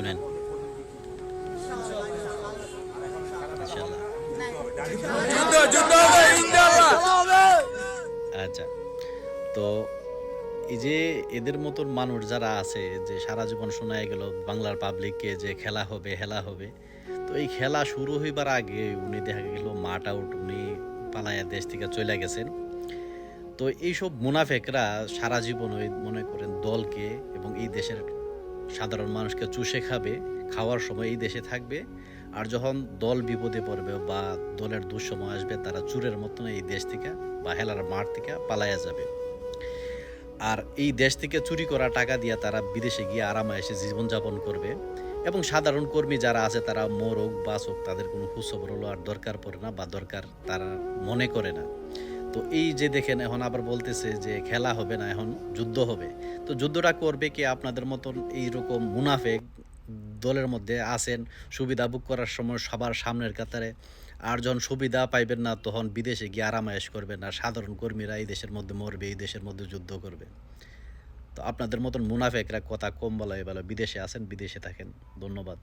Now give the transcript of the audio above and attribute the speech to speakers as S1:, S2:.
S1: শুনেন ইনশাআল্লাহ। আচ্ছা, তো এই যে এদের মতন মানুষ যারা আছে যে সারা জীবন শোনায় গেল বাংলার পাবলিককে যে খেলা হবে হেলা হবে, তো এই খেলা শুরু হইবার আগে উনি দেখা গেল মাঠ আউট উনি পালায়া দেশ থেকে চলে গেছেন। তো এইসব মুনাফেকরা সারা জীবন ওই মনে করেন দলকে এবং এই দেশের সাধারণ মানুষকে চুষে খাবে, খাওয়ার সময় এই দেশে থাকবে, আর যখন দল বিপদে পড়বে বা দলের দুঃসময় আসবে তারা চুরের মতন এই দেশ থেকে বা হেলার মাঠ থেকে পালায়া যাবে। আর এই দেশ থেকে চুরি করা টাকা দিয়ে তারা বিদেশে গিয়ে আরামায়েশে জীবনযাপন করবে এবং সাধারণ কর্মী যারা আছে তারা মরুক বাঁচুক তাদের কোনো খোঁজখবর হলো আর দরকার পড়ে না বা দরকার তারা মনে করে না। তো এই যে দেখেন এখন আবার বলতেছে যে খেলা হবে না, এখন যুদ্ধ হবে। তো যুদ্ধটা করবে কি আপনাদের মতন এইরকম মুনাফেক দলের মধ্যে আছেন, সুবিধা ভোগ করার সময় সবার সামনের কাতারে, আর যখন সুবিধা পাইবেন না তখন বিদেশে গিয়ে আরামায়েশ করবেন, আর সাধারণ কর্মীরা এই দেশের মধ্যে মরবে, এই দেশের মধ্যে যুদ্ধ করবে। তো আপনাদের মতন মুনাফেকরা কথা কম বলাই ভালো, বিদেশে আছেন বিদেশে থাকেন। ধন্যবাদ।